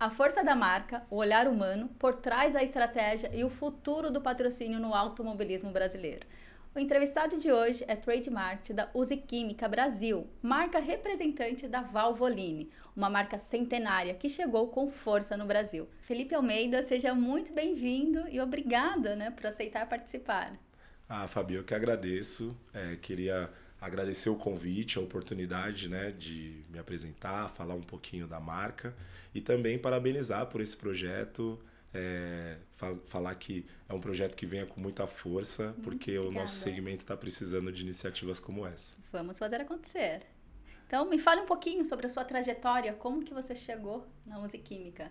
A força da marca, o olhar humano, por trás da estratégia e o futuro do patrocínio no automobilismo brasileiro. O entrevistado de hoje é Trade Marketing da Uzi Química Brasil, marca representante da Valvoline, uma marca centenária que chegou com força no Brasil. Felipe Almeida, seja muito bem-vindo e obrigada, por aceitar participar. Fabi, eu que agradeço. Queria agradecer o convite, a oportunidade, de me apresentar, falar um pouquinho da marca e também parabenizar por esse projeto. Falar que é um projeto que venha com muita força, porque o nosso segmento está precisando de iniciativas como essa. Vamos fazer acontecer. Então, me fale um pouquinho sobre a sua trajetória, como que você chegou na Uzi Química?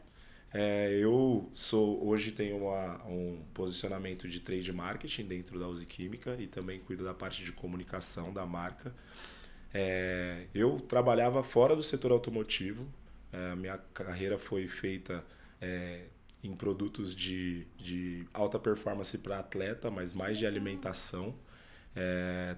Hoje tenho um posicionamento de trade marketing dentro da Uzi Química e também cuido da parte de comunicação da marca. Eu trabalhava fora do setor automotivo. Minha carreira foi feita em produtos de alta performance para atleta, mas mais de alimentação.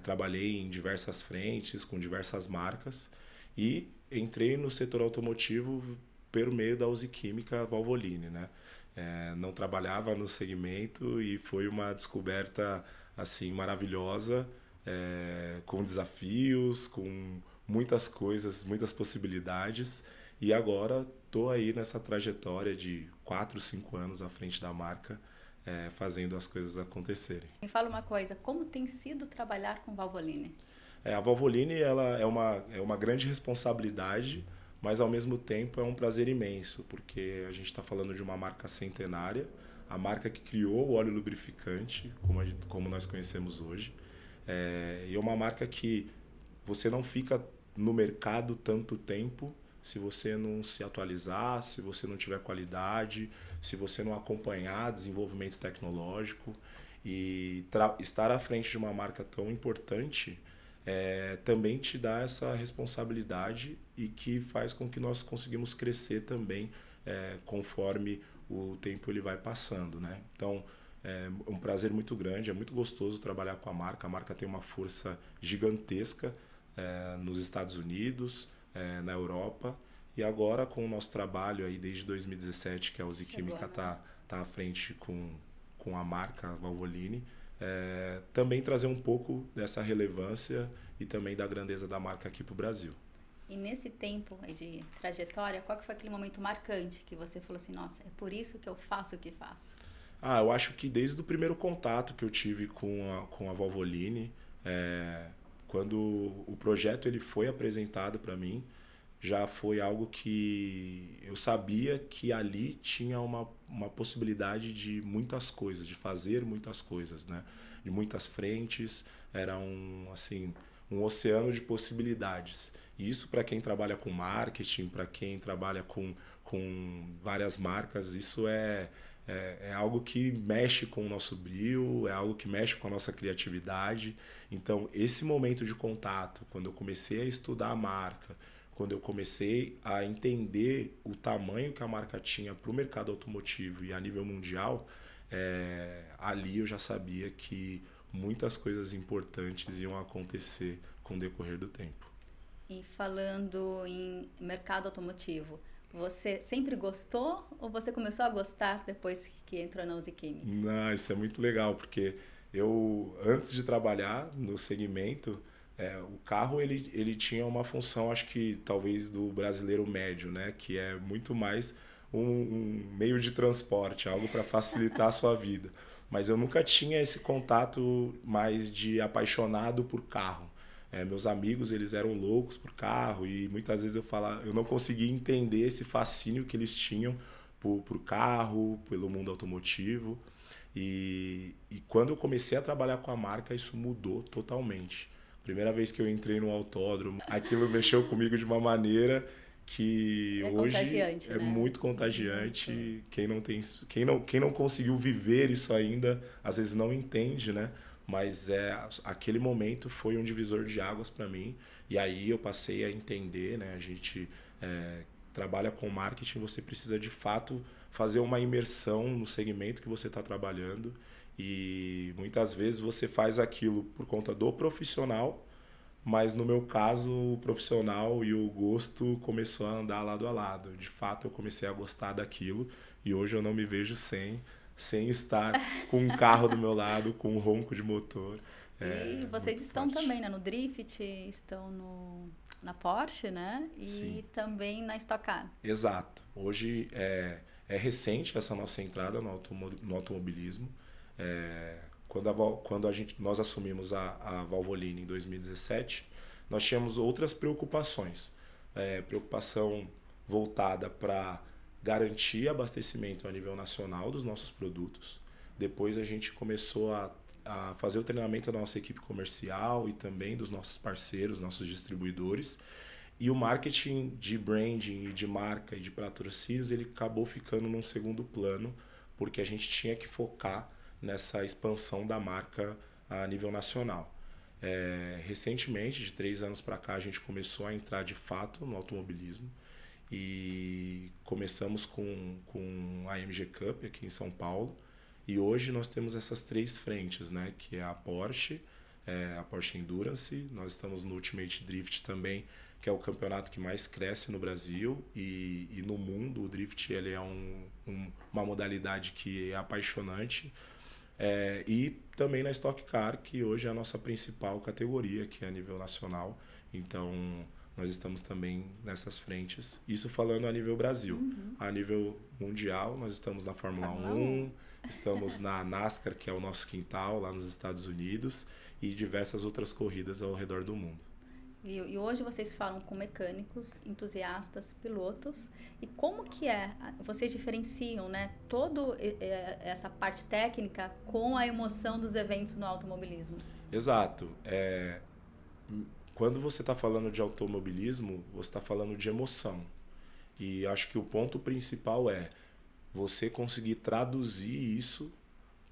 Trabalhei em diversas frentes, com diversas marcas e entrei no setor automotivo por meio da Uzi Química Valvoline, não trabalhava no segmento e foi uma descoberta assim maravilhosa, com desafios, com muitas coisas, muitas possibilidades, e agora estou aí nessa trajetória de 4, 5 anos à frente da marca, fazendo as coisas acontecerem. Me fala uma coisa, como tem sido trabalhar com Valvoline? A Valvoline ela é uma grande responsabilidade, mas ao mesmo tempo é um prazer imenso, porque a gente está falando de uma marca centenária, a marca que criou o óleo lubrificante, como nós conhecemos hoje, e é uma marca que você não fica no mercado tanto tempo se você não se atualizar, se você não tiver qualidade, se você não acompanhar desenvolvimento tecnológico. E estar à frente de uma marca tão importante também te dá essa responsabilidade e que faz com que nós conseguimos crescer também conforme o tempo ele vai passando, Então, é um prazer muito grande, é muito gostoso trabalhar com a marca tem uma força gigantesca nos Estados Unidos, na Europa, e agora com o nosso trabalho aí desde 2017, que a Uzi Química tá à frente com a marca Valvoline, também trazer um pouco dessa relevância e também da grandeza da marca aqui para o Brasil. E nesse tempo de trajetória, qual que foi aquele momento marcante que você falou assim, nossa, é por isso que eu faço o que faço? Eu acho que desde o primeiro contato que eu tive com a Valvoline, quando o projeto ele foi apresentado para mim, já foi algo que eu sabia que ali tinha uma possibilidade de muitas coisas, de fazer muitas coisas, de muitas frentes, era um oceano de possibilidades. E isso para quem trabalha com marketing, para quem trabalha com várias marcas, isso é algo que mexe com o nosso brio, é algo que mexe com a nossa criatividade. Então, esse momento de contato, quando eu comecei a estudar a marca, quando eu comecei a entender o tamanho que a marca tinha para o mercado automotivo e a nível mundial, ali eu já sabia que muitas coisas importantes iam acontecer com o decorrer do tempo. E falando em mercado automotivo, você sempre gostou ou você começou a gostar depois que entrou na Uzi Química? Não, isso é muito legal, porque eu, antes de trabalhar no segmento, o carro ele tinha uma função, acho que talvez do brasileiro médio, que é muito mais um meio de transporte, algo para facilitar a sua vida. Mas eu nunca tinha esse contato mais de apaixonado por carro. Meus amigos eles eram loucos por carro e muitas vezes eu não conseguia entender esse fascínio que eles tinham por carro, pelo mundo automotivo. E quando eu comecei a trabalhar com a marca, isso mudou totalmente. Primeira vez que eu entrei no autódromo, aquilo mexeu comigo de uma maneira que hoje é muito contagiante. Quem não conseguiu viver isso ainda, às vezes não entende, Mas aquele momento foi um divisor de águas para mim. E aí eu passei a entender, A gente trabalha com marketing, você precisa de fato fazer uma imersão no segmento que você está trabalhando. E muitas vezes você faz aquilo por conta do profissional, mas no meu caso o profissional e o gosto começou a andar lado a lado. De fato eu comecei a gostar daquilo e hoje eu não me vejo sem estar com um carro do meu lado, com um ronco de motor. E vocês estão forte. também, né, no Drift, estão na Porsche, né? E Sim, também na Stock Car. exato. Hoje é recente essa nossa entrada no automobilismo. Quando nós assumimos a Valvoline em 2017, nós tínhamos outras preocupações. Preocupação voltada para garantir abastecimento a nível nacional dos nossos produtos. Depois a gente começou a fazer o treinamento da nossa equipe comercial e também dos nossos parceiros, nossos distribuidores. E o marketing de branding e de marca e de patrocínios, ele acabou ficando num segundo plano, porque a gente tinha que focar nessa expansão da marca a nível nacional. Recentemente, de 3 anos para cá, a gente começou a entrar de fato no automobilismo e começamos com a MG Cup aqui em São Paulo. E hoje nós temos essas 3 frentes, né? Que é a Porsche Endurance, nós estamos no Ultimate Drift também, que é o campeonato que mais cresce no Brasil e no mundo. O Drift ele é uma modalidade que é apaixonante. E também na Stock Car, que hoje é a nossa principal categoria, que é a nível nacional. Então, nós estamos também nessas frentes. Isso falando a nível Brasil. Uhum. A nível mundial, nós estamos na Fórmula 1, estamos na NASCAR, que é o nosso quintal, lá nos Estados Unidos, e diversas outras corridas ao redor do mundo. E hoje vocês falam com mecânicos, entusiastas, pilotos. E como que vocês diferenciam, né, toda essa parte técnica com a emoção dos eventos no automobilismo? Exato. Quando você está falando de automobilismo, você está falando de emoção. E acho que o ponto principal é você conseguir traduzir isso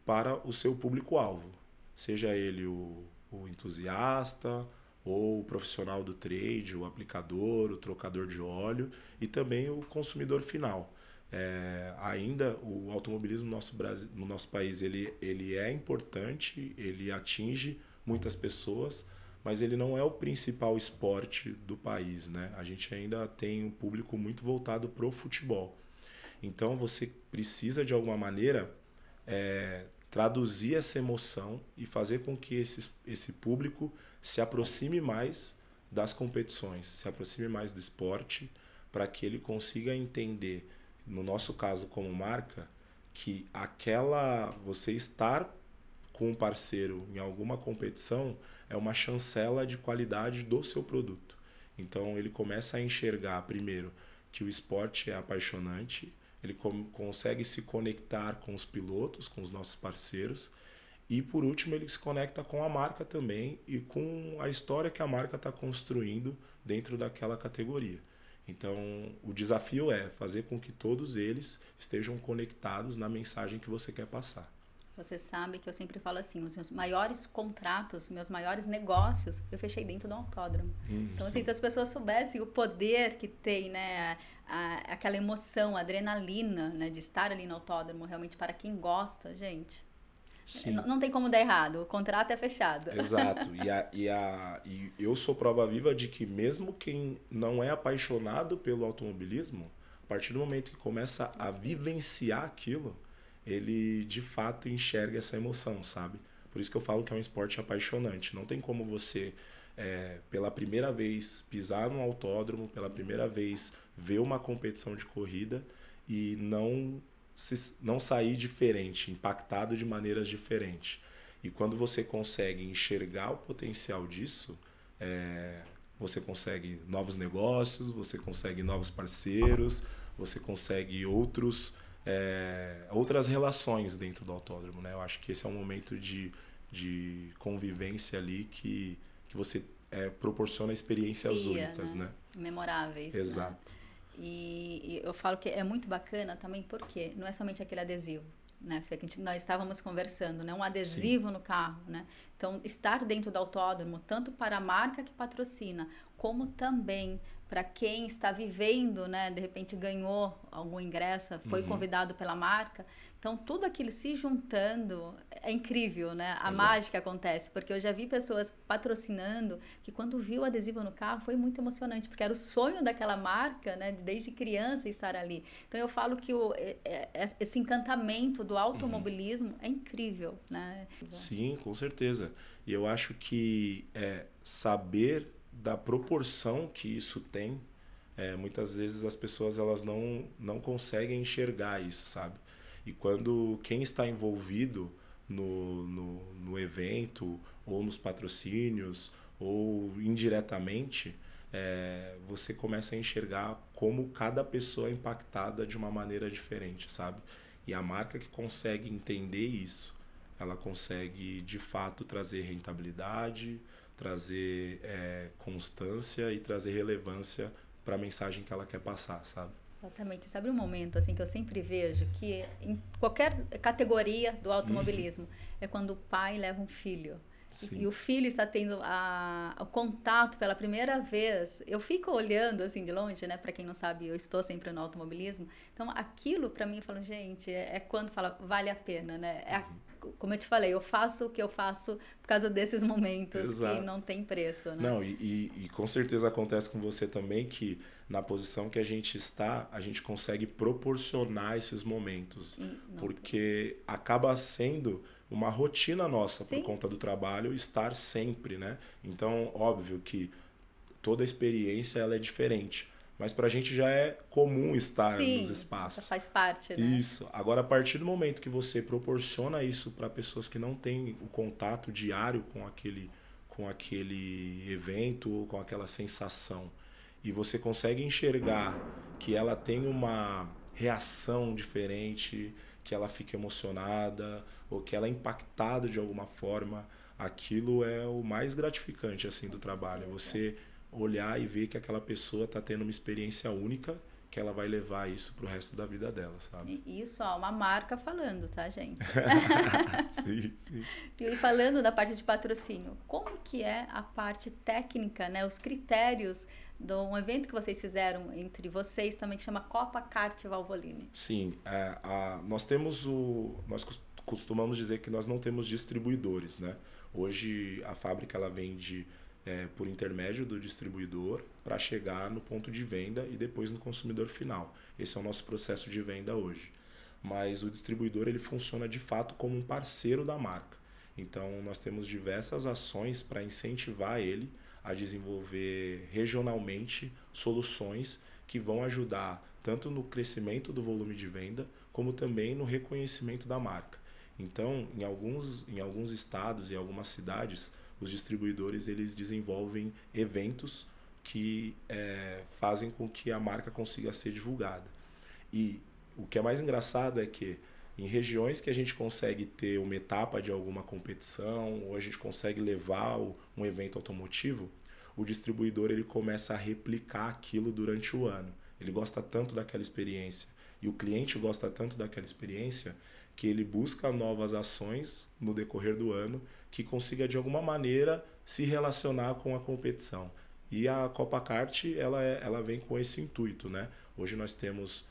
para o seu público-alvo. Seja ele o entusiasta, ou o profissional do trade, o aplicador, o trocador de óleo e também o consumidor final. Ainda o automobilismo no nosso país ele é importante, ele atinge muitas pessoas, mas ele não é o principal esporte do país, né? A gente ainda tem um público muito voltado para o futebol. Então você precisa de alguma maneira traduzir essa emoção e fazer com que esse público se aproxime mais das competições, se aproxime mais do esporte, para que ele consiga entender, no nosso caso como marca, que você estar com um parceiro em alguma competição é uma chancela de qualidade do seu produto. Então ele começa a enxergar primeiro que o esporte é apaixonante, ele consegue se conectar com os pilotos, com os nossos parceiros, e por último ele se conecta com a marca também e com a história que a marca está construindo dentro daquela categoria. Então o desafio é fazer com que todos eles estejam conectados na mensagem que você quer passar. Você sabe que eu sempre falo assim, os meus maiores contratos, meus maiores negócios, eu fechei dentro do autódromo. Então, assim, se as pessoas soubessem o poder que tem, né, aquela emoção, a adrenalina, né, de estar ali no autódromo, realmente para quem gosta, gente, não tem como dar errado, o contrato é fechado. Exato, e eu sou prova viva de que mesmo quem não é apaixonado pelo automobilismo, a partir do momento que começa a vivenciar aquilo, ele de fato enxerga essa emoção, sabe? Por isso que eu falo que é um esporte apaixonante. Não tem como você, pela primeira vez, pisar num autódromo, pela primeira vez ver uma competição de corrida e não sair diferente, impactado de maneiras diferentes. E quando você consegue enxergar o potencial disso, você consegue novos negócios, você consegue novos parceiros, você consegue outras relações dentro do autódromo, né? Eu acho que esse é um momento de convivência ali que você proporciona experiências únicas, né? Memoráveis. Exato. Né? E eu falo que é muito bacana também porque não é somente aquele adesivo, né, Fê, que nós estávamos conversando, né? Um adesivo Sim. no carro, né? Então, estar dentro do autódromo, tanto para a marca que patrocina, como também para quem está vivendo, né? De repente ganhou algum ingresso, foi convidado pela marca, Então, tudo aquilo se juntando é incrível, né? A Exato. mágica acontece, porque eu já vi pessoas patrocinando que quando viu o adesivo no carro foi muito emocionante, porque era o sonho daquela marca, né? Desde criança estar ali. Então, eu falo que esse encantamento do automobilismo é incrível, né? Sim, com certeza. E eu acho que saber da proporção que isso tem, muitas vezes as pessoas elas não conseguem enxergar isso, sabe? E quando quem está envolvido no evento, ou nos patrocínios, ou indiretamente, você começa a enxergar como cada pessoa é impactada de uma maneira diferente, sabe? E a marca que consegue entender isso, ela consegue de fato trazer rentabilidade, trazer constância e trazer relevância para a mensagem que ela quer passar, sabe? Exatamente. Sabe um momento assim que eu sempre vejo que em qualquer categoria do automobilismo é quando o pai leva um filho. E o filho está tendo o contato pela primeira vez. Eu fico olhando assim de longe, né? Para quem não sabe, eu estou sempre no automobilismo. Então, aquilo para mim, eu falo, gente, quando fala, vale a pena, né? Como eu te falei, eu faço o que eu faço por causa desses momentos. Exato. Que não tem preço, né? Não, e com certeza acontece com você também que na posição que a gente está, a gente consegue proporcionar esses momentos. Porque acaba sendo uma rotina nossa, por conta do trabalho, estar sempre, né? Então, óbvio que toda experiência ela é diferente. Mas pra gente já é comum estar nos espaços. Já faz parte, né? Isso. Agora, a partir do momento que você proporciona isso para pessoas que não têm o contato diário com aquele evento, com aquela sensação, e você consegue enxergar que ela tem uma reação diferente, que ela fica emocionada ou que ela é impactada de alguma forma, aquilo é o mais gratificante assim do trabalho. Você olhar e ver que aquela pessoa está tendo uma experiência única, que ela vai levar isso pro resto da vida dela, sabe? Isso, ó, uma marca falando, tá, gente? Sim, sim. E falando da parte de patrocínio, como que é a parte técnica, né? Os critérios de um evento que vocês fizeram entre vocês também, que chama Copa Kart Valvoline. Sim, nós costumamos dizer que nós não temos distribuidores, né? Hoje a fábrica ela vende por intermédio do distribuidor para chegar no ponto de venda e depois no consumidor final. Esse é o nosso processo de venda hoje. Mas o distribuidor ele funciona de fato como um parceiro da marca. Então nós temos diversas ações para incentivar ele a desenvolver regionalmente soluções que vão ajudar tanto no crescimento do volume de venda, como também no reconhecimento da marca. Então, em alguns estados e algumas cidades, os distribuidores eles desenvolvem eventos que fazem com que a marca consiga ser divulgada. E o que é mais engraçado é que em regiões que a gente consegue ter uma etapa de alguma competição ou a gente consegue levar um evento automotivo, o distribuidor ele começa a replicar aquilo durante o ano. Ele gosta tanto daquela experiência e o cliente gosta tanto daquela experiência que ele busca novas ações no decorrer do ano que consiga de alguma maneira se relacionar com a competição. E a Copa Kart ela vem com esse intuito, né? Hoje nós temos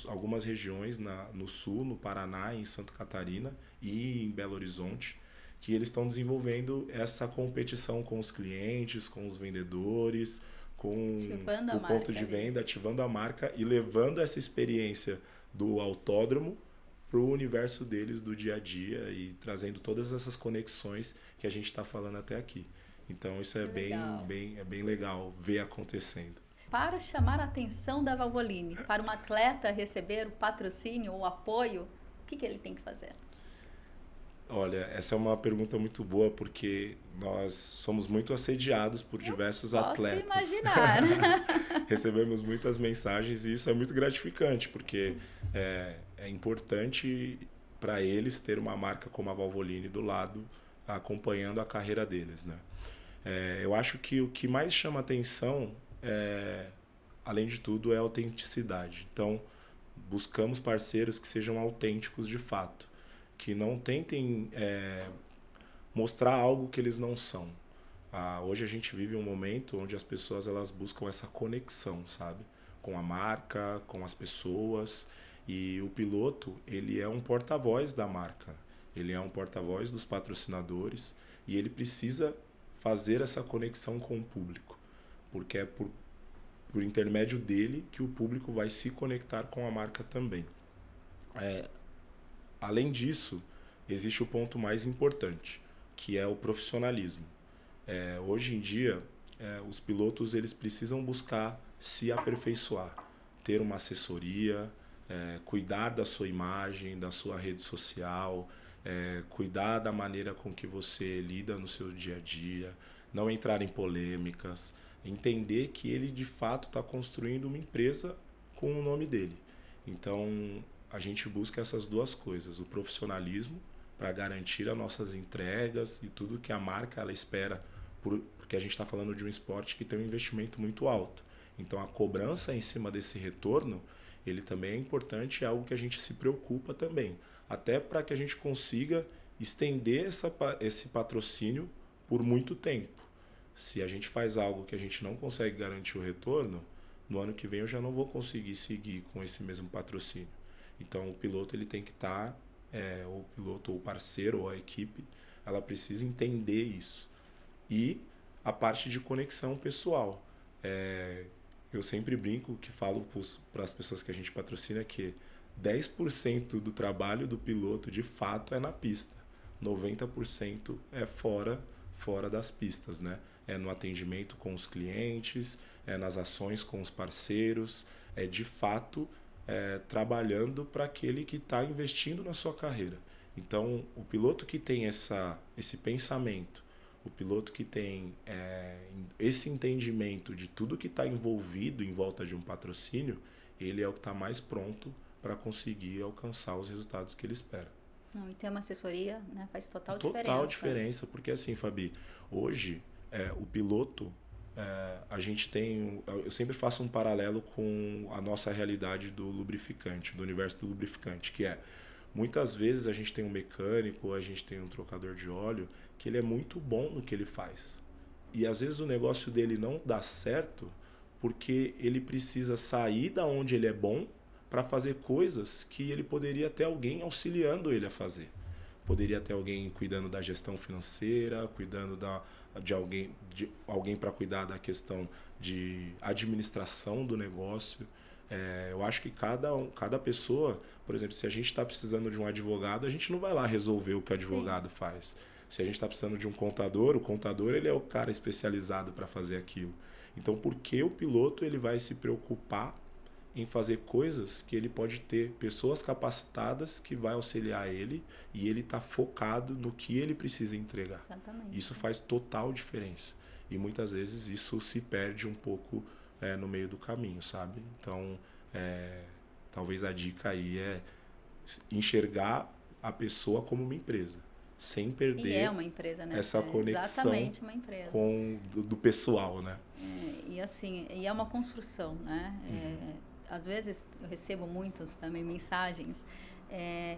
algumas regiões no sul, no Paraná, em Santa Catarina e em Belo Horizonte, que eles estão desenvolvendo essa competição com os clientes, com os vendedores, com o ponto de venda, ativando a marca e levando essa experiência do autódromo para o universo deles do dia a dia e trazendo todas essas conexões que a gente está falando até aqui. Então isso é bem legal ver acontecendo. Para chamar a atenção da Valvoline, para um atleta receber o patrocínio ou apoio, o que ele tem que fazer? Olha, essa é uma pergunta muito boa porque nós somos muito assediados por diversos atletas. Posso imaginar. Recebemos muitas mensagens e isso é muito gratificante porque é importante para eles ter uma marca como a Valvoline do lado acompanhando a carreira deles, né? Eu acho que o que mais chama atenção além de tudo é a autenticidade. Então buscamos parceiros que sejam autênticos de fato, que não tentem mostrar algo que eles não são. Hoje a gente vive um momento onde as pessoas elas buscam essa conexão, sabe? Com a marca, com as pessoas. E o piloto, ele é um porta-voz da marca, ele é um porta-voz dos patrocinadores e ele precisa fazer essa conexão com o público, porque é por intermédio dele que o público vai se conectar com a marca também. Além disso, existe o ponto mais importante, que é o profissionalismo. Hoje em dia, os pilotos eles precisam buscar se aperfeiçoar, ter uma assessoria, cuidar da sua imagem, da sua rede social, cuidar da maneira com que você lida no seu dia a dia, não entrar em polêmicas, entender que ele de fato está construindo uma empresa com o nome dele. Então a gente busca essas duas coisas, o profissionalismo para garantir as nossas entregas e tudo que a marca ela espera, porque a gente está falando de um esporte que tem um investimento muito alto. Então a cobrança em cima desse retorno, ele também é importante, é algo que a gente se preocupa também, até para que a gente consiga estender esse patrocínio por muito tempo. Se a gente faz algo que a gente não consegue garantir o retorno, no ano que vem eu já não vou conseguir seguir com esse mesmo patrocínio. Então o piloto ele tem que estar, o piloto ou o parceiro ou a equipe, ela precisa entender isso. E a parte de conexão pessoal. Eu sempre brinco que falo para as pessoas que a gente patrocina que 10% do trabalho do piloto de fato é na pista, 90% é fora das pistas, né? É no atendimento com os clientes, é nas ações com os parceiros, é de fato trabalhando para aquele que está investindo na sua carreira. Então, o piloto que tem esse pensamento, o piloto que tem esse entendimento de tudo que está envolvido em volta de um patrocínio, ele é o que está mais pronto para conseguir alcançar os resultados que ele espera. Não, e ter uma assessoria, né, faz total diferença, porque assim, Fabi, hoje o piloto, a gente tem, eu sempre faço um paralelo com a nossa realidade do lubrificante, do universo do lubrificante, que muitas vezes a gente tem um mecânico, a gente tem um trocador de óleo, que ele é muito bom no que ele faz. E às vezes o negócio dele não dá certo porque ele precisa sair da onde ele é bom para fazer coisas que ele poderia ter alguém auxiliando ele a fazer. Poderia ter alguém cuidando da gestão financeira, cuidando de alguém para cuidar da questão de administração do negócio. Eu acho que cada pessoa, por exemplo, se a gente está precisando de um advogado, a gente não vai lá resolver o que o advogado faz. Se a gente está precisando de um contador, o contador ele é o cara especializado para fazer aquilo. Então, por que o piloto ele vai se preocupar em fazer coisas que ele pode ter pessoas capacitadas que vai auxiliar ele e ele está focado no que ele precisa entregar? Exatamente. Isso faz total diferença. E muitas vezes isso se perde um pouco no meio do caminho, sabe? Então, talvez a dica aí é enxergar a pessoa como uma empresa, sem perder uma empresa, né? essa conexão uma empresa. do pessoal, né? E assim, é uma construção, né? Às vezes eu recebo muitas também mensagens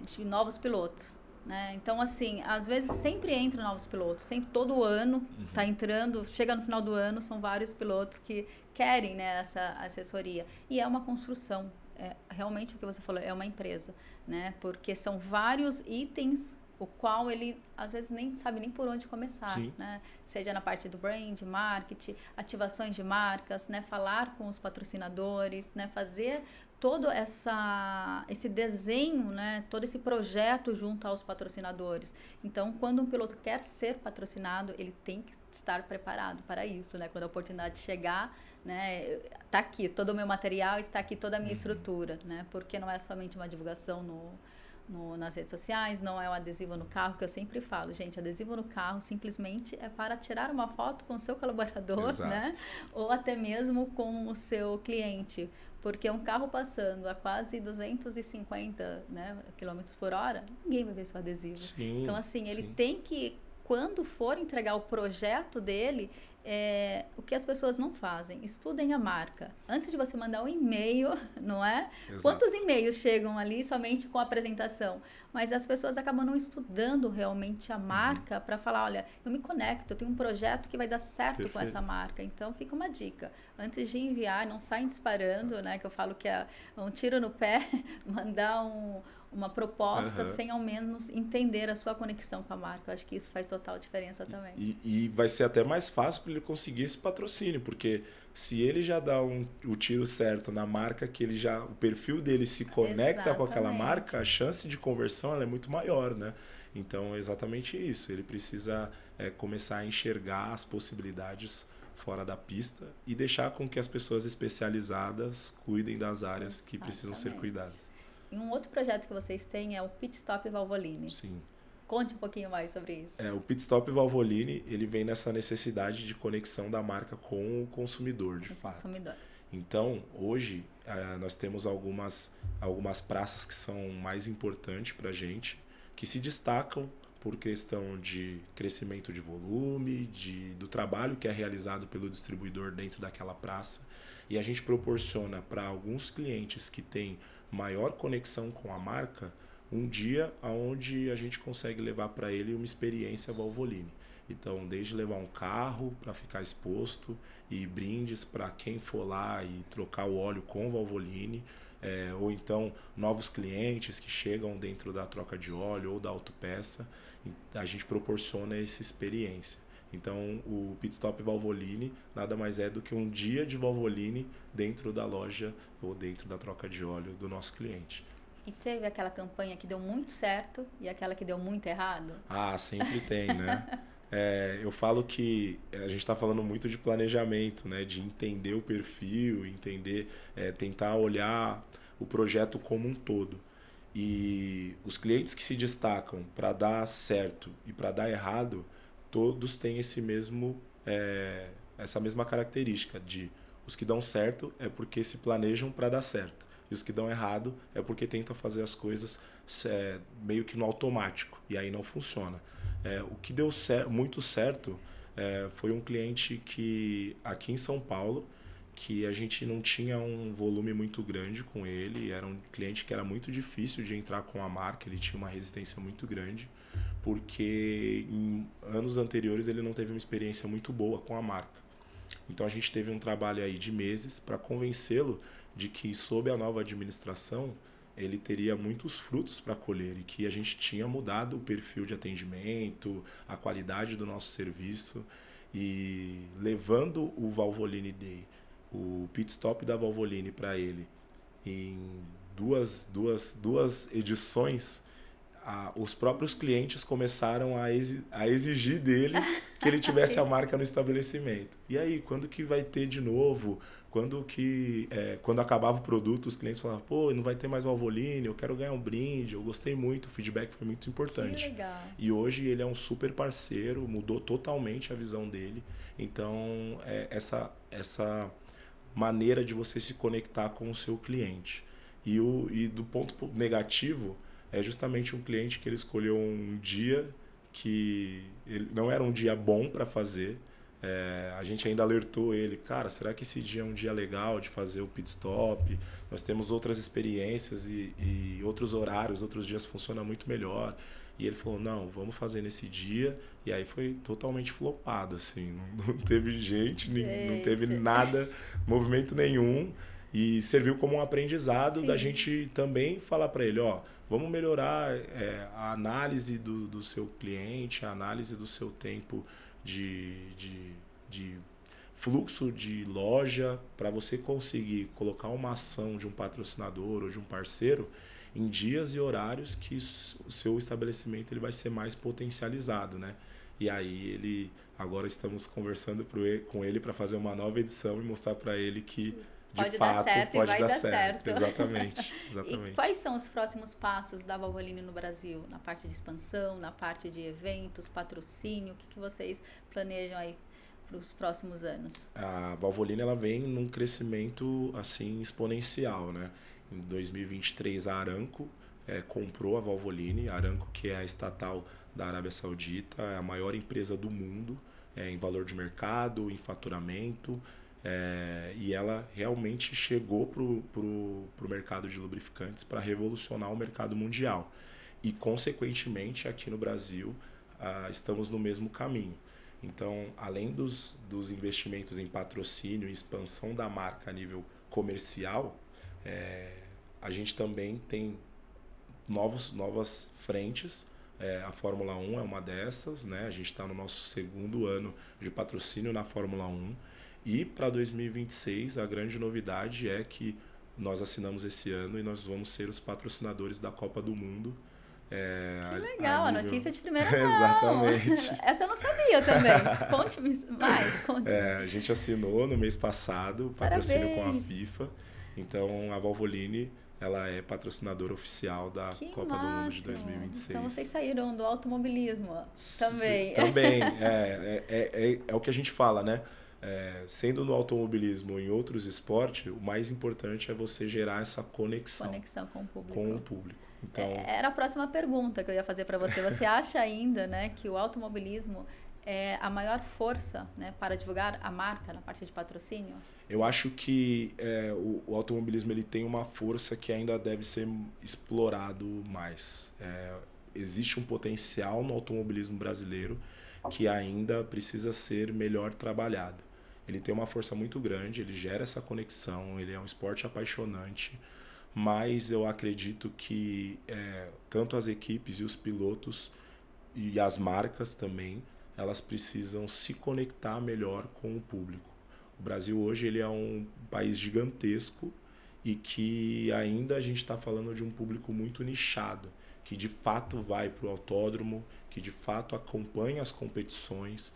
de novos pilotos, né? Então, assim, às vezes sempre entram novos pilotos, sempre todo ano tá entrando, chega no final do ano, são vários pilotos que querem, né, essa assessoria. E é uma construção, realmente o que você falou, é uma empresa, né? Porque são vários itens o qual ele às vezes nem sabe nem por onde começar, né? Seja na parte do brand, marketing, ativações de marcas, né? Falar com os patrocinadores, né? Fazer todo esse desenho, né? Todo esse projeto junto aos patrocinadores. Então, quando um piloto quer ser patrocinado, ele tem que estar preparado para isso, né? Quando a oportunidade chegar, né? Tá aqui todo o meu material, está aqui toda a minha estrutura, né? Porque não é somente uma divulgação nas redes sociais, não é um adesivo no carro, que eu sempre falo, gente, adesivo no carro simplesmente é para tirar uma foto com o seu colaborador, né? Ou até mesmo com o seu cliente, porque um carro passando a quase 250, né, quilômetros por hora, ninguém vai ver seu adesivo. Então, assim, ele tem que, quando for entregar o projeto dele, o que as pessoas não fazem. Estudem a marca. Antes de você mandar um e-mail, não é? Exato. Quantos e-mails chegam ali somente com a apresentação? Mas as pessoas acabam não estudando realmente a marca para falar, olha, eu me conecto, eu tenho um projeto que vai dar certo com essa marca. Então, fica uma dica. Antes de enviar, não saem disparando, né? Que eu falo que é um tiro no pé, mandar uma proposta sem ao menos entender a sua conexão com a marca. Eu acho que isso faz total diferença também. E vai ser até mais fácil para ele conseguir esse patrocínio, porque se ele já dá o tiro certo na marca, que ele já, o perfil dele se conecta com aquela marca, a chance de conversão ela é muito maior, né? Então é exatamente isso. Ele precisa começar a enxergar as possibilidades fora da pista e deixar com que as pessoas especializadas cuidem das áreas que precisam ser cuidadas. E um outro projeto que vocês têm é o Pit Stop Valvoline. Sim. Conte um pouquinho mais sobre isso. O Pit Stop Valvoline, ele vem nessa necessidade de conexão da marca com o consumidor, de fato. Então, hoje, nós temos algumas praças que são mais importantes para a gente, que se destacam por questão de crescimento de volume, do trabalho que é realizado pelo distribuidor dentro daquela praça. E a gente proporciona para alguns clientes que têm maior conexão com a marca, um dia onde a gente consegue levar para ele uma experiência Valvoline. Então, desde levar um carro para ficar exposto e brindes para quem for lá e trocar o óleo com Valvoline, ou então novos clientes que chegam dentro da troca de óleo ou da autopeça, a gente proporciona essa experiência. Então, o Pit Stop Valvoline nada mais é do que um dia de Valvoline dentro da loja ou dentro da troca de óleo do nosso cliente. E teve aquela campanha que deu muito certo e aquela que deu muito errado? Ah, sempre tem, né? Eu falo que a gente está falando muito de planejamento, né? De entender o perfil, tentar olhar o projeto como um todo. E os clientes que se destacam para dar certo e para dar errado, todos têm essa mesma característica de os que dão certo é porque se planejam para dar certo. E os que dão errado é porque tentam fazer as coisas meio que no automático. E aí não funciona. O que deu muito certo foi um cliente que aqui em São Paulo, que a gente não tinha um volume muito grande com ele. Era um cliente que era muito difícil de entrar com a marca. Ele tinha uma resistência muito grande. Porque em anos anteriores ele não teve uma experiência muito boa com a marca. Então a gente teve um trabalho aí de meses para convencê-lo de que sob a nova administração ele teria muitos frutos para colher e que a gente tinha mudado o perfil de atendimento, a qualidade do nosso serviço e levando o Valvoline Day, o pit stop da Valvoline para ele em duas edições. Os próprios clientes começaram a exigir dele que ele tivesse a marca no estabelecimento. E aí, quando que vai ter de novo? Quando acabava o produto, os clientes falavam, pô, não vai ter mais Valvoline, eu quero ganhar um brinde, eu gostei muito, o feedback foi muito importante. Que legal. E hoje ele é um super parceiro, mudou totalmente a visão dele. Então, essa maneira de você se conectar com o seu cliente. E do ponto negativo, é justamente um cliente que ele escolheu um dia que ele não era um dia bom para fazer. A gente ainda alertou ele, cara, será que esse dia é um dia legal de fazer o pit stop? Nós temos outras experiências e outros horários, outros dias funciona muito melhor. E ele falou, não, vamos fazer nesse dia. E aí foi totalmente flopado, assim. Não teve gente, não teve nada, movimento nenhum. E serviu como um aprendizado da gente também falar para ele, vamos melhorar a análise do seu cliente, a análise do seu tempo de fluxo de loja, para você conseguir colocar uma ação de um patrocinador ou de um parceiro em dias e horários que o seu estabelecimento ele vai ser mais potencializado, né? E aí agora estamos conversando com ele para fazer uma nova edição e mostrar para ele que de fato pode dar certo. Exatamente. E quais são os próximos passos da Valvoline no Brasil? Na parte de expansão, na parte de eventos, patrocínio? O que vocês planejam aí para os próximos anos? A Valvoline ela vem num crescimento assim exponencial, né? Em 2023 a Aramco comprou a Valvoline. A Aramco, que é a estatal da Arábia Saudita, é a maior empresa do mundo em valor de mercado, em faturamento, e ela realmente chegou para o mercado de lubrificantes para revolucionar o mercado mundial. E, consequentemente, aqui no Brasil, estamos no mesmo caminho. Então, além dos investimentos em patrocínio e expansão da marca a nível comercial, a gente também tem novas frentes. A Fórmula 1 é uma dessas, né? A gente está no nosso segundo ano de patrocínio na Fórmula 1. E para 2026, a grande novidade é que nós assinamos esse ano e nós vamos ser os patrocinadores da Copa do Mundo. Que legal, a notícia de primeira mão. Exatamente. Essa eu não sabia também. Conte-me mais, conte-me. A gente assinou no mês passado, patrocínio com a FIFA. Então, a Valvoline, ela é patrocinadora oficial da Copa do Mundo de 2026. Então, vocês saíram do automobilismo também. Também. É o que a gente fala, né? Sendo no automobilismo ou em outros esportes, o mais importante é você gerar essa conexão com o público. Então, era a próxima pergunta que eu ia fazer para você. Você acha ainda, né, que o automobilismo é a maior força, né, para divulgar a marca na parte de patrocínio? Eu acho que o automobilismo ele tem uma força que ainda deve ser explorado mais. Existe um potencial no automobilismo brasileiro que ainda precisa ser melhor trabalhado. Ele tem uma força muito grande, ele gera essa conexão, ele é um esporte apaixonante, mas eu acredito que tanto as equipes e os pilotos e as marcas também, elas precisam se conectar melhor com o público. O Brasil hoje ele é um país gigantesco e que ainda a gente está falando de um público muito nichado, que de fato vai para o autódromo, que de fato acompanha as competições,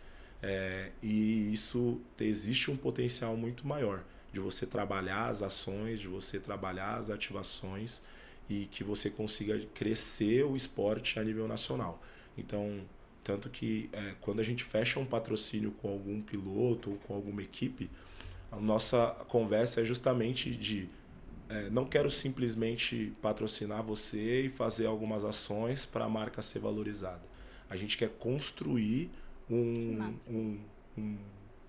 e isso existe um potencial muito maior de você trabalhar as ações, de você trabalhar as ativações e que você consiga crescer o esporte a nível nacional. Então, tanto que quando a gente fecha um patrocínio com algum piloto ou com alguma equipe, a nossa conversa é justamente de não quero simplesmente patrocinar você e fazer algumas ações para a marca ser valorizada. A gente quer construir um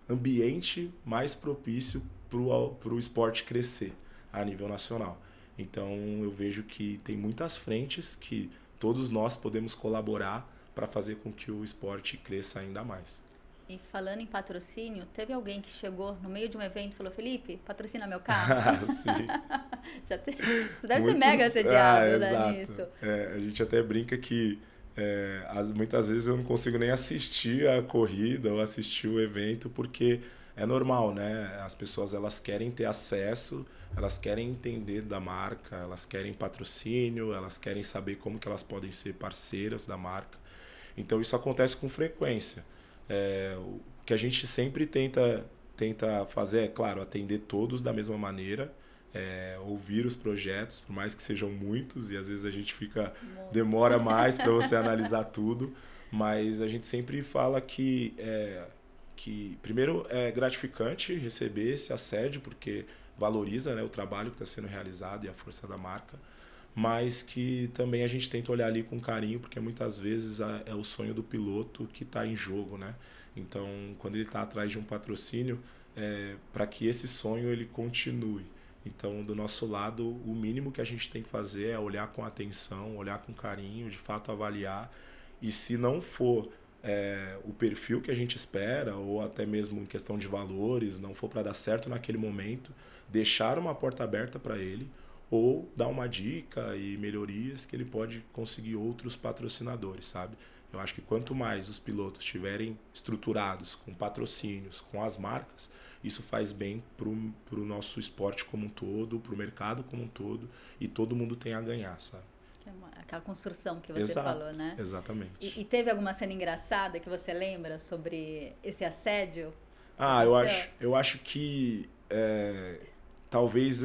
ambiente mais propício para o esporte crescer a nível nacional. Então, eu vejo que tem muitas frentes que todos nós podemos colaborar para fazer com que o esporte cresça ainda mais. E falando em patrocínio, teve alguém que chegou no meio de um evento e falou: Felipe, patrocina meu carro? Sim. Você deve ser mega assediado, né, nisso. A gente até brinca que muitas vezes eu não consigo nem assistir a corrida ou assistir o evento porque é normal, né? As pessoas elas querem ter acesso, elas querem entender da marca, elas querem patrocínio, elas querem saber como que elas podem ser parceiras da marca. Então isso acontece com frequência. O que a gente sempre tenta fazer é, claro, atender todos da mesma maneira, ouvir os projetos, por mais que sejam muitos, e às vezes a gente demora mais para você analisar tudo, mas a gente sempre fala que primeiro é gratificante receber esse assédio, porque valoriza, né, o trabalho que está sendo realizado e a força da marca, mas que também a gente tenta olhar ali com carinho, porque muitas vezes é o sonho do piloto que está em jogo, né? Então, quando ele está atrás de um patrocínio, para que esse sonho ele continue. Então, do nosso lado, o mínimo que a gente tem que fazer é olhar com atenção, olhar com carinho, de fato avaliar, e se não for o perfil que a gente espera, ou até mesmo em questão de valores, não for para dar certo naquele momento, deixar uma porta aberta para ele, ou dar uma dica e melhorias que ele pode conseguir outros patrocinadores, sabe? Eu acho que quanto mais os pilotos estiverem estruturados com patrocínios, com as marcas, isso faz bem para o nosso esporte como um todo, para o mercado como um todo, e todo mundo tem a ganhar, sabe? Aquela construção que você falou, né? Exatamente. E teve alguma cena engraçada que você lembra sobre esse assédio? Eu acho que talvez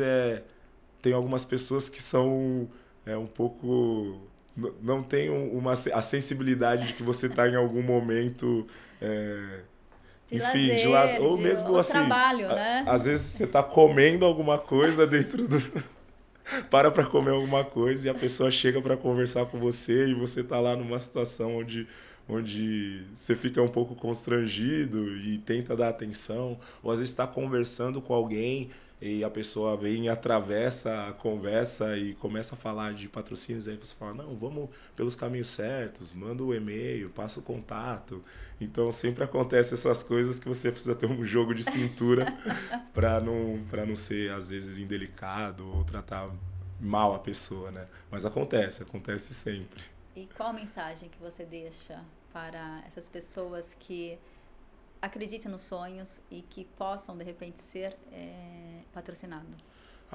tem algumas pessoas que são um pouco... Não tem a sensibilidade de que você está em algum momento... de lazer, ou mesmo assim, trabalho, né? Às vezes você está comendo alguma coisa dentro do... para comer alguma coisa e a pessoa chega para conversar com você e você tá lá numa situação onde você fica um pouco constrangido e tenta dar atenção, ou às vezes está conversando com alguém e a pessoa vem e atravessa a conversa e começa a falar de patrocínios, aí você fala, não, vamos pelos caminhos certos, manda o e-mail, passa o contato. Então sempre acontece essas coisas que você precisa ter um jogo de cintura para não ser, às vezes, indelicado ou tratar mal a pessoa, né? Mas acontece sempre. E qual a mensagem que você deixa para essas pessoas que acreditem nos sonhos e que possam, de repente, ser patrocinado?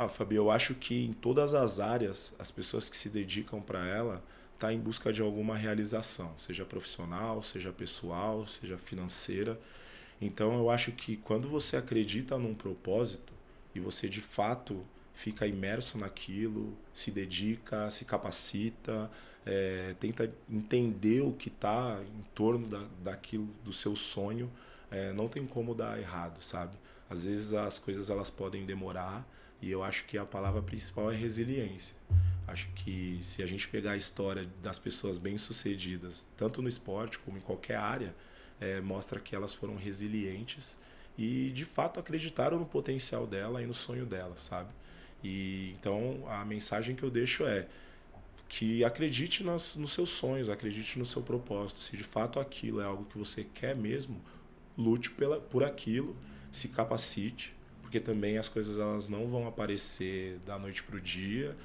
Fabi, eu acho que em todas as áreas, as pessoas que se dedicam para ela tá em busca de alguma realização, seja profissional, seja pessoal, seja financeira. Então eu acho que quando você acredita num propósito e você de fato fica imerso naquilo, se dedica, se capacita, tenta entender o que está em torno daquilo, do seu sonho, não tem como dar errado, sabe? Às vezes as coisas elas podem demorar e eu acho que a palavra principal é resiliência. Acho que se a gente pegar a história das pessoas bem-sucedidas, tanto no esporte como em qualquer área, mostra que elas foram resilientes e de fato acreditaram no potencial dela e no sonho dela, sabe? E então a mensagem que eu deixo é que acredite nos seus sonhos, acredite no seu propósito. Se de fato aquilo é algo que você quer mesmo, lute por aquilo, se capacite, porque também as coisas elas não vão aparecer da noite para o dia.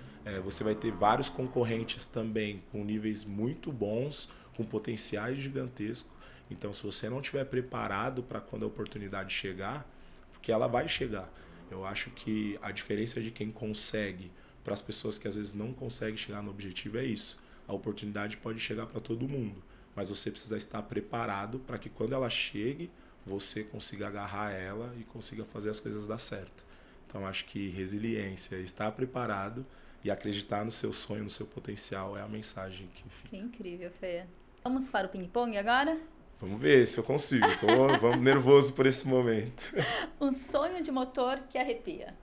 Você vai ter vários concorrentes também com níveis muito bons, com potenciais gigantescos. Então, se você não estiver preparado para quando a oportunidade chegar, porque ela vai chegar. Eu acho que a diferença de quem consegue para as pessoas que às vezes não conseguem chegar no objetivo é isso. A oportunidade pode chegar para todo mundo, mas você precisa estar preparado para que quando ela chegue, você consiga agarrar ela e consiga fazer as coisas dar certo. Então, acho que resiliência, estar preparado e acreditar no seu sonho, no seu potencial é a mensagem que fica. Que incrível, Fê. Vamos para o ping-pong agora? Vamos ver se eu consigo. Tô nervoso por esse momento. Um sonho de motor que arrepia.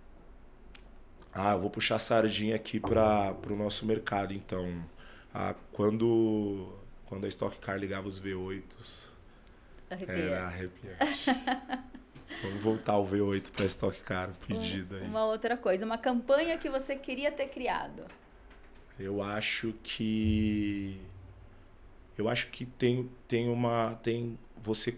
Eu vou puxar a sardinha aqui para o nosso mercado, então. Quando a Stock Car ligava os V8s, era arrepiante. Vamos voltar o V8 para a Stock Car, pedido aí. Uma outra coisa, uma campanha que você queria ter criado. Eu acho que tem você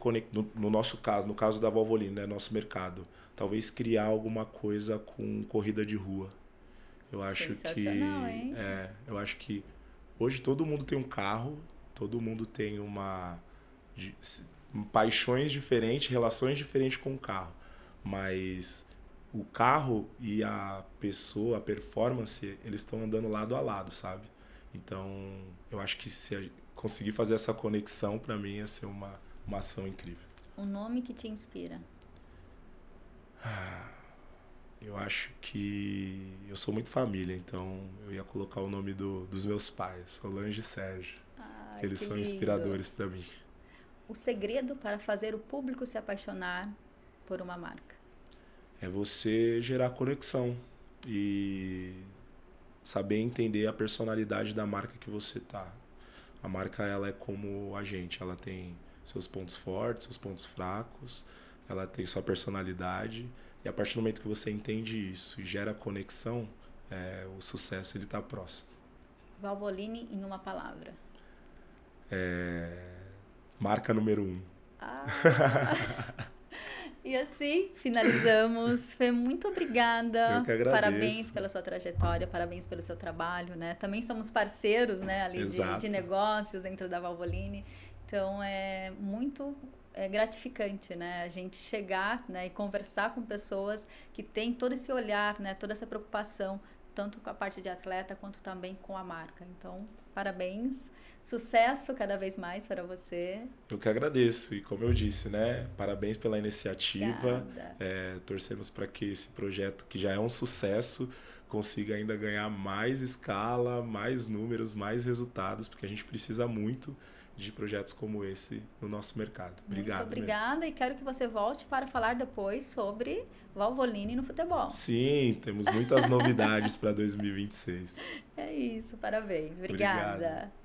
no nosso caso, no caso da Valvoline, né, nosso mercado, talvez criar alguma coisa com corrida de rua. Eu acho hein? Eu acho que hoje todo mundo tem um carro, todo mundo tem paixões diferentes, relações diferentes com o carro, mas o carro e a pessoa, a performance, eles estão andando lado a lado, sabe? Então, eu acho que se conseguir fazer essa conexão, para mim, ia ser uma ação incrível. Um nome que te inspira? Eu acho que eu sou muito família, então eu ia colocar o nome dos meus pais, Solange e Sérgio. Eles são inspiradores para mim. O segredo para fazer o público se apaixonar por uma marca? É você gerar conexão e saber entender a personalidade da marca que você tá. A marca ela é como a gente, ela tem seus pontos fortes, seus pontos fracos, ela tem sua personalidade e a partir do momento que você entende isso e gera conexão, o sucesso ele tá próximo. Valvoline em uma palavra. Marca número 1. E assim finalizamos. Fê, muito obrigada. Eu que agradeço. Parabéns pela sua trajetória, parabéns pelo seu trabalho, né? Também somos parceiros, né, ali de negócios dentro da Valvoline. Então é muito gratificante, né, a gente chegar, né, e conversar com pessoas que têm todo esse olhar, né, toda essa preocupação, tanto com a parte de atleta quanto também com a marca. Então, parabéns. Sucesso cada vez mais para você. Eu que agradeço. E como eu disse, né? Parabéns pela iniciativa. Torcemos para que esse projeto, que já é um sucesso, consiga ainda ganhar mais escala, mais números, mais resultados, porque a gente precisa muito de projetos como esse no nosso mercado. Obrigado. Muito obrigada mesmo. E quero que você volte para falar depois sobre Valvoline no futebol. Sim, temos muitas novidades para 2026. É isso, parabéns. Obrigada. Obrigado.